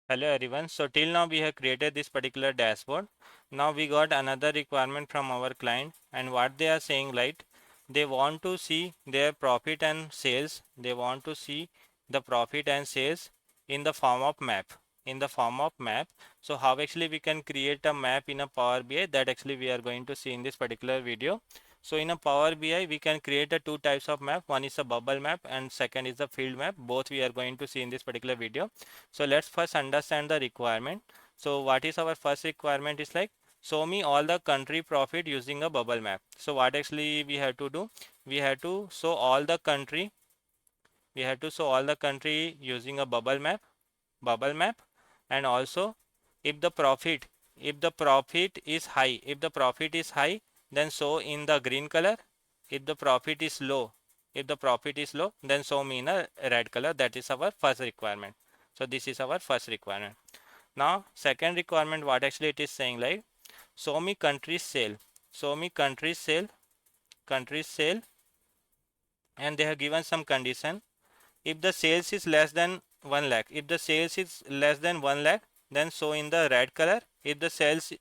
Hello everyone. So till now we have created this particular dashboard. Now we got another requirement from our client, and what they are saying, like, they want to see their profit and sales. They want to see the profit and sales in the form of map. In the form of map. So how actually we can create a map in a Power BI, that actually we are going to see in this particular video. So in a Power BI, we can create a two types of map. One is a bubble map and second is a field map. Both we are going to see in this particular video. So let's first understand the requirement. So what is our first requirement is like, show me all the country profit using a bubble map. So what actually we have to do? We have to show all the country. We have to show all the country using a bubble map, and also if the profit, if the profit is high, then show in the green color. If the profit is low, then show me in a red color. That is our first requirement. So this is our first requirement. Now second requirement, what actually it is saying, like, show me country sale. Show me country sale, and they have given some condition. If the sales is less than 1 lakh, if the sales is less than 1 lakh, then show in the red color. If the sales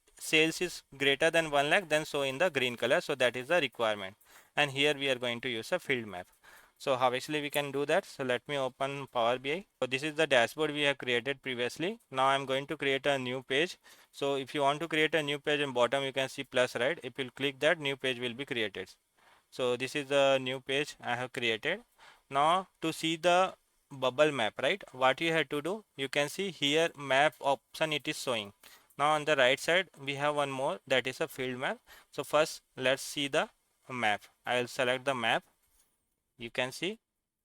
is greater than 1 lakh, then show in the green color. So that is the requirement. And here we are going to use a field map. So how actually we can do that? So let me open Power BI. So this is the dashboard we have created previously. Now I'm going to create a new page. So if you want to create a new page, in bottom you can see plus, right? If you click that, new page will be created. So this is the new page I have created. Now to see the bubble map, right, what you have to do, you can see here map option it is showing. Now on the right side we have one more, that is a field map. So first let's see the map. I will select the map. You can see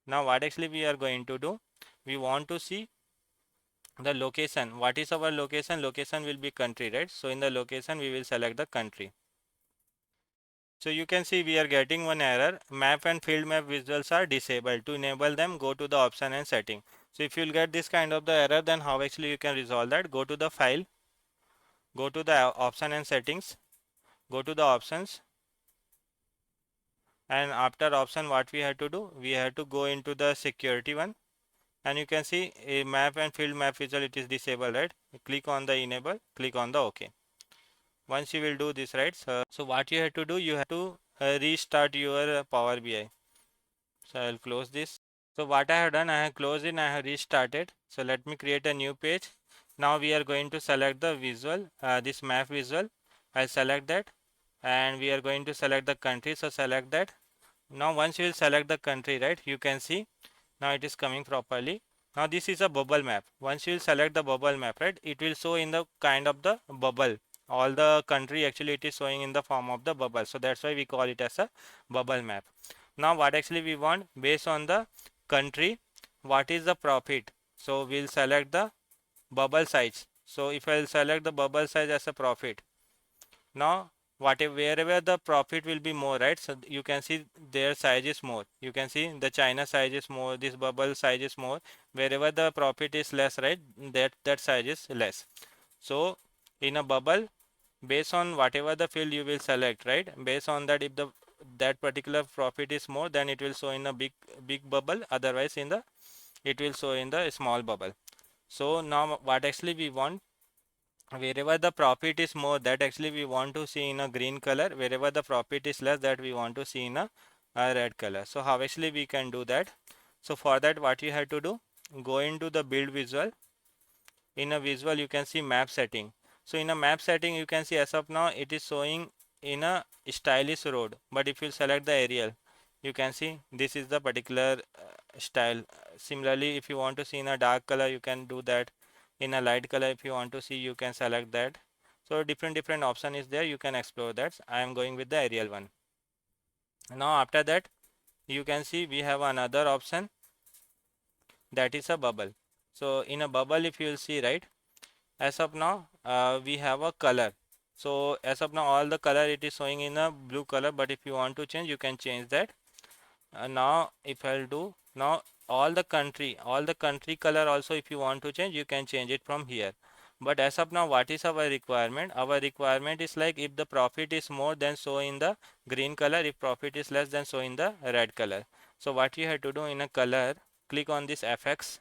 now what actually we are going to do. We want to see the location. What is our location? Location will be country, right? So in the location we will select the country. So you can see we are getting one error. Map and field map visuals are disabled. To enable them, go to the option and setting. So if you'll get this kind of the error, then how actually you can resolve that? Go to the file, go to the option and settings, go to the options, and after option what we have to do? We have to go into the security one, and you can see a map and field map visual, it is disabled, right? Click on the enable, click on the OK. Once you will do this, right? So what you have to do, you have to restart your Power BI. So I will close this. So what I have done, I have closed it, I have restarted. So let me create a new page. Now we are going to select the visual, this map visual. I'll select that, and we are going to select the country. So select that. Now once you will select the country, right, you can see now it is coming properly. Now this is a bubble map. Once you will select the bubble map, right, it will show in the kind of the bubble. All the country actually it is showing in the form of the bubble. So that's why we call it as a bubble map. Now what actually we want, based on the country, what is the profit? So we'll select the bubble size. So if I'll select the bubble size as a profit, now whatever wherever the profit will be more, right, so you can see their size is more. You can see the China size is more, this bubble size is more. Wherever the profit is less, right, that size is less. So in a bubble, based on whatever the field you will select, right, based on that, if the that particular profit is more, then it will show in a big bubble, otherwise in the it will show in the small bubble. So now what actually we want, wherever the profit is more, that actually we want to see in a green color. Wherever the profit is less, that we want to see in a red color. So how actually we can do that? So for that, what you have to do, go into the build visual. In a visual you can see map setting. So in a map setting you can see as of now it is showing in a stylish road, but if you select the aerial, you can see this is the particular style. Similarly, if you want to see in a dark color, you can do that. In a light color, if you want to see, you can select that. So different option is there, you can explore that. I am going with the aerial one. Now after that, you can see we have another option, that is a bubble. So in a bubble, if you will see, right, as of now we have a color. So as of now all the color it is showing in a blue color, but if you want to change, you can change that. Now if I'll do now all the country color also, if you want to change, you can change it from here. But as of now, what is our requirement? Our requirement is like, if the profit is more, then show in the green color. If profit is less, then show in the red color. So what you have to do, in a color, click on this FX,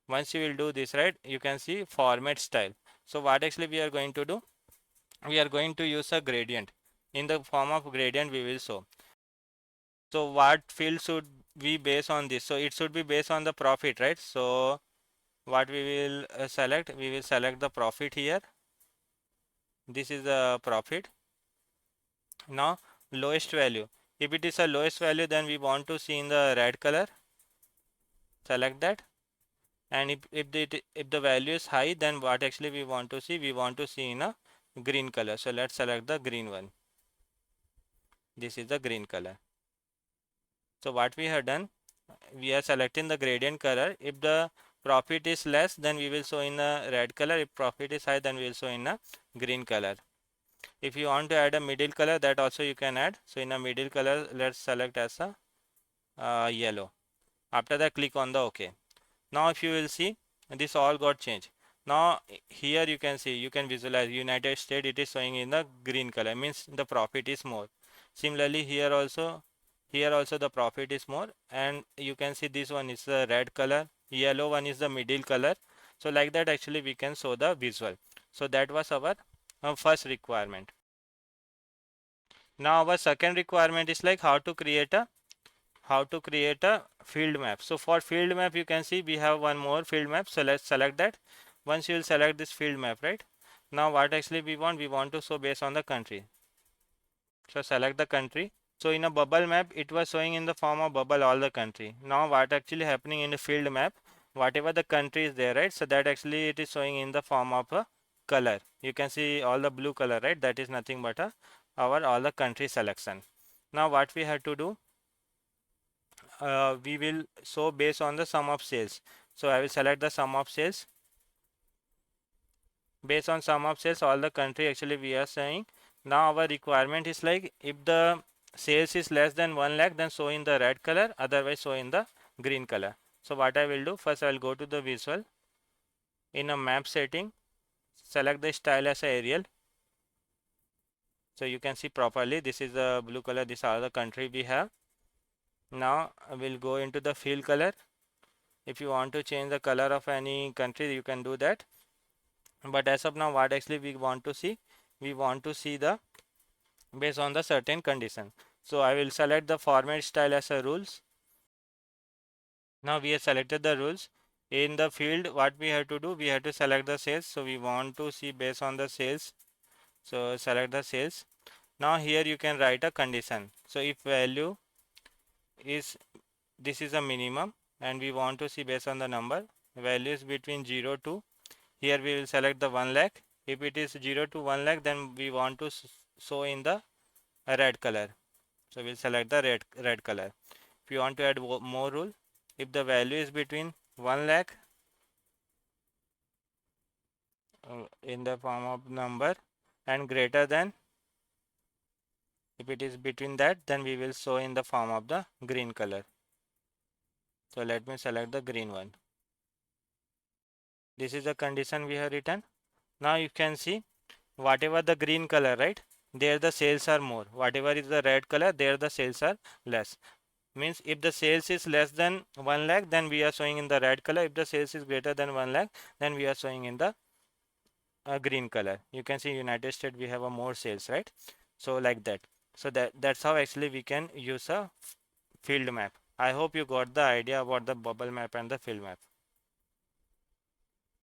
Once you will do this, right, you can see format style. So what actually we are going to do, we are going to use a gradient. In the form of gradient we will show. So what field should we base on this? So it should be based on the profit, right? So what we will select, we will select the profit here. This is the profit. Now lowest value, if it is a lowest value, then we want to see in the red color. Select that. And if the value is high, then what actually we want to see, we want to see in a green color. So let's select the green one. This is the green color. So what we have done, we are selecting the gradient color. If the profit is less, then we will show in a red color. If profit is high, then we will show in a green color. If you want to add a middle color, that also you can add. So in a middle color, let's select as a yellow. After that, click on the OK. Now if you will see, this all got changed. Now here you can see, you can visualize United States, it is showing in the green color, means the profit is more. Similarly here also the profit is more, and you can see this one is the red color, yellow one is the middle color. So like that actually we can show the visual. So that was our first requirement. Now our second requirement is like how to create a field map. So for field map, you can see we have one more field map. So let's select that. Once you will select this field map, right? Now what actually we want to show based on the country. So select the country. So in a bubble map, it was showing in the form of bubble all the country. Now what actually happening in the field map, whatever the country is there, right? So that actually it is showing in the form of a color. You can see all the blue color, right? That is nothing but our all the country selection. Now what we have to do, we will show based on the sum of sales. So I will select the sum of sales. Based on sum of sales, all the country actually we are saying. Now our requirement is like if the sales is less than 1 lakh, then show in the red color, otherwise show in the green color. So what I will do, first I will go to the visual. In a map setting, select the style as a Arial. So you can see properly, this is the blue color, these are the country we have. Now I will go into the field color. If you want to change the color of any country, you can do that. But as of now, what actually we want to see, we want to see the based on the certain condition. So I will select the format style as a rules. Now we have selected the rules. In the field, what we have to do, we have to select the sales. So we want to see based on the sales. So select the sales. Now here you can write a condition. So if value is, this is a minimum, and we want to see based on the number, values between 0 to, here we will select the 1 lakh. If it is 0 to 1 lakh, then we want to show in the red color. So we'll select the red color. If you want to add more rule, if the value is between 1 lakh in the form of number and greater than, if it is between that, then we will show in the form of the green color. So let me select the green one. This is the condition we have written. Now you can see whatever the green color, right, there the sales are more. Whatever is the red color, there the sales are less. Means if the sales is less than 1 lakh, then we are showing in the red color. If the sales is greater than 1 lakh, then we are showing in the green color. You can see United States we have a more sales, right? So like that. So that's how actually we can use a field map. I hope you got the idea about the bubble map and the field map.